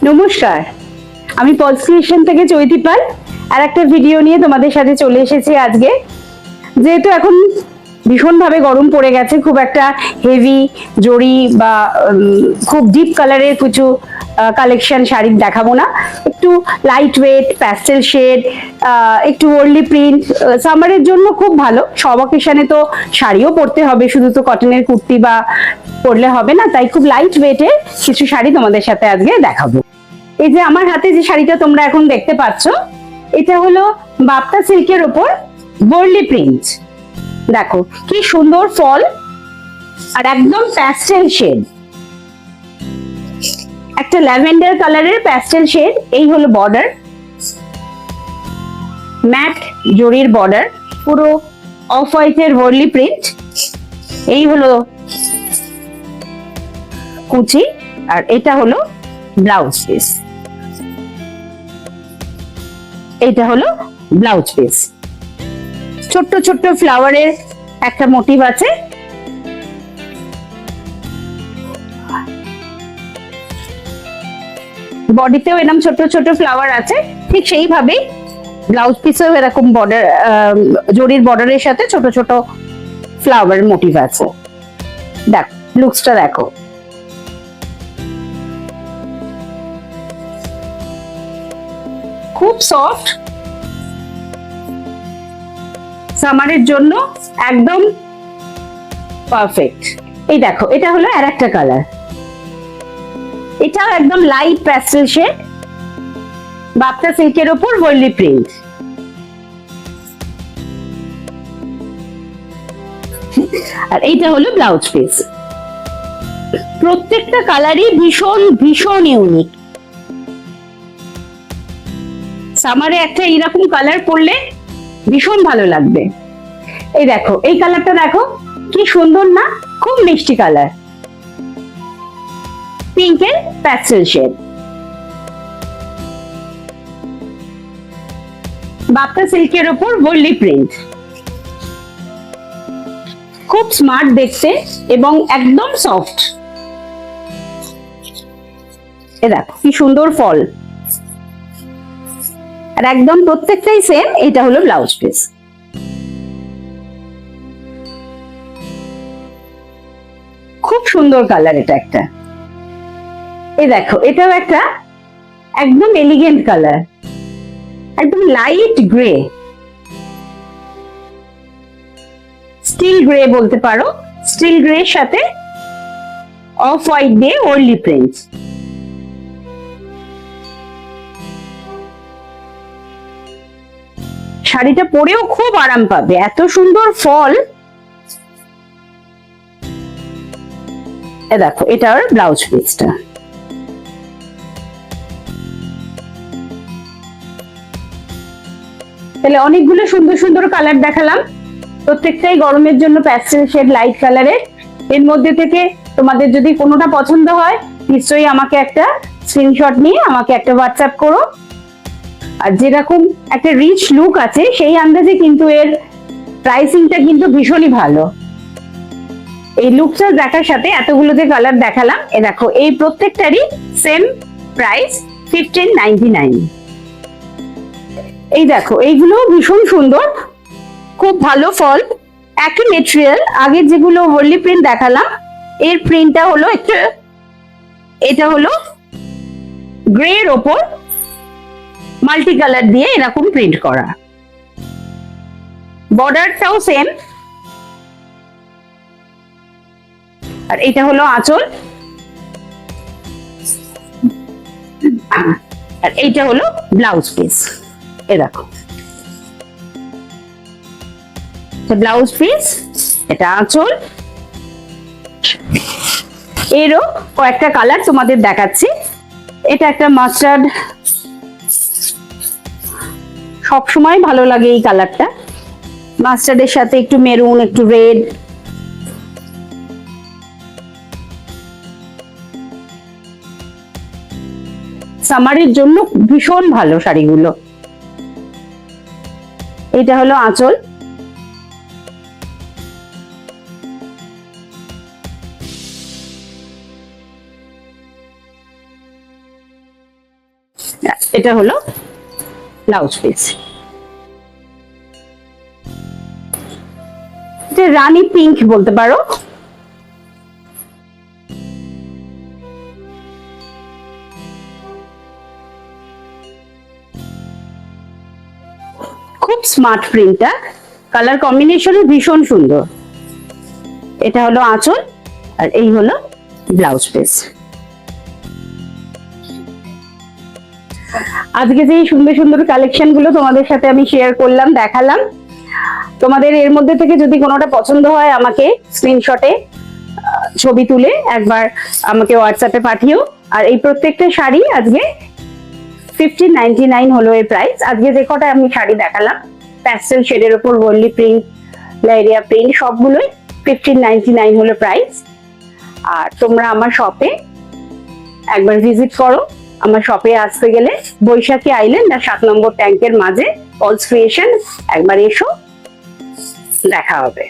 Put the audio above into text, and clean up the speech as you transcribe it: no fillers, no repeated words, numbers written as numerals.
নমস্কার, আমি Paul's creation থেকে চৈতি পাল আর একটা ভিডিও নিয়ে তোমাদের সাথে চলে এসেছি আজকে। যেহেতু এখন ভীষণভাবে গরম পড়ে গেছে, খুব একটা হেভি জরি বা খুব ডিপ কালারের কিছু কালেকশন শাড়ি দেখাবো না। একটু লাইট ওয়েট প্যাস্টেল শেড, একটু ওয়ার্লি প্রিন্ট, সামারের জন্য খুব ভালো। সব অকেশনে তো শাড়িও পরতে হবে, শুধু তো কটনের কুর্তি বা পরলে হবে না, তাই খুব লাইট ওয়েটের কিছু শাড়ি তোমাদের সাথে আজকে দেখাবো। এই যে আমার হাতে যে শাড়িটা তোমরা এখন দেখতে পাচ্ছ, এটা হলো বাপ্তা সিল্কের ওপর ওয়ার্লি প্রিন্ট। দেখো কি সুন্দর ফল আর একদম প্যাস্টেল শেড, একটা ল্যাভেন্ডার কালারের প্যাস্টেল শেড। এই হলো বর্ডার, ম্যাট জরির বর্ডার, পুরো অফ হোয়াইটের ওয়ার্লি প্রিন্ট। এই হলো কুচি আর এটা হলো ব্লাউজ পিস। এটা হলো ব্লাউজ পিস, ছোট্ট ছোট্ট ফ্লাওয়ারের একটা মোটিভ আছে। বডিতেও এরকম ছোট ছোট ফ্লাওয়ার আছে, ঠিক সেইভাবেই ব্লাউজ পিসেও এরকম বর্ডার, জরির বর্ডারের সাথে ছোট ছোট ফ্লাওয়ার মোটিভ আছে। দেখো লুকসটা দেখো, খুব সফট, সামারের জন্য একদম পারফেক্ট। এই দেখো এটা হলো আর একটা কালার, এটাও একদম লাইট প্যাস্টেল শেড, বাপ্তা সিল্কের ওপর ওয়ার্লি প্রিন্ট। আর এইটা হলো ব্লাউজ পিস। প্রত্যেকটা কালারই ভীষণ ভীষণ ইউনিক। সামারে একটা এরকম কালার পরলে ভীষণ ভালো লাগবে। এই দেখো এই কালারটা দেখো কি সুন্দর না, খুব মিষ্টি কালার, পিঙ্কের প্যাস্টেল শেড। বাপ্তা সিল্কের ওপর ওয়ার্লি প্রিন্ট, খুব স্মার্ট দেখতে এবং একদম সফট। এ দেখো কি সুন্দর ফল আর একদম প্রত্যেকটাই সেম। এটা হলো ব্লাউজ পিস। খুব সুন্দর কালার এটা একটা। এই দেখো এটাও একটা একদম এলিগেন্ট কালার, একদম লাইট গ্রে, স্টিল গ্রে বলতে পারো। স্টিল গ্রে সাথে অফ হোয়াইট দিয়ে ওয়ার্লি প্রিন্ট। শাড়িটা পরেও খুব আরাম পাবে, এত সুন্দর ফল। দেখো এটার ব্লাউজ পিসটা। তাহলে অনেকগুলো সুন্দর সুন্দর কালার দেখালাম, প্রত্যেকটাই গরমের জন্য প্যাস্টেল শেড লাইট কালারের। এর মধ্যে থেকে তোমাদের যদি কোনোটা পছন্দ হয় নিশ্চয়ই আমাকে একটা স্ক্রিনশট নিয়ে আমাকে একটা হোয়াটসঅ্যাপ করো। আর যেরকম একটা রিচ লুক আছে সেই আন্দাজে কিন্তু এর প্রাইসিংটা কিন্তু ভীষণই ভালো। এই লুকটা দেখার সাথে এতগুলো যে কালার দেখালাম, এ দেখো এই প্রত্যেকটারই সেম প্রাইস 1599। এই দেখো এইগুলো ভীষণ সুন্দর, খুব ভালো ফল, একই মেটেরিয়াল। আগের যেগুলো ওয়ার্লি প্রিন্ট দেখালাম এর প্রিন্টটা হলো একটু, এটা হলো গ্রে এর ওপর মাল্টি কালার দিয়ে এরকম প্রিন্ট করা, বর্ডারটাও সেম। আর এটা হলো আঁচল, আর এইটা হলো ব্লাউজ পিস। এ দেখো ব্লাউজ পিস, এটা আঁচল। এরও কয়েকটা কালার তোমাদের দেখাচ্ছি। এটা একটা মাস্টার্ড, সবসময় ভালো লাগে এই কালারটা, মাস্টার্ডের সাথে একটু মেরুন, একটু রেড। সামারের জন্য ভীষণ ভালো শাড়িগুলো। এটা হলো আঁচল, এটা হলো ব্লাউজ পিস। এটা রানী পিঙ্ক বলতে পারো। খুব স্মার্ট প্রিন্টটা, কালার কম্বিনেশনে ভীষণ সুন্দর। এটা হলো আঁচল আর এই হলো ব্লাউজ পিস। আজকে যে সুন্দর সুন্দর কালেকশন গুলো তোমাদের সাথে আমি শেয়ার করলাম, দেখালাম, তোমাদের এর মধ্যে থেকে যদি কোনোটা পছন্দ হয় আমাকে স্ক্রিনশটে ছবি তুলে একবার আমাকে হোয়াটসঅ্যাপে পাঠিও। আর এই প্রত্যেকটা শাড়ি আজকে 1599 হলো এর প্রাইস। আজকে যে কটা আমি শাড়ি দেখালাম প্যাস্টেল শেডের উপর ওয়ার্লি প্রিন্ট, লাইরিয়া প্রিন্ট, সবগুলোই 1599 হলো প্রাইস। আর তোমরা আমার শপে একবার ভিজিট করো। আমার শপে আসতে গেলে বৈশাখী আইল্যান্ড আর 7 নম্বর ট্যাঙ্কের মাঝে পলস ক্রিয়েশন, একবার এসো, দেখা হবে।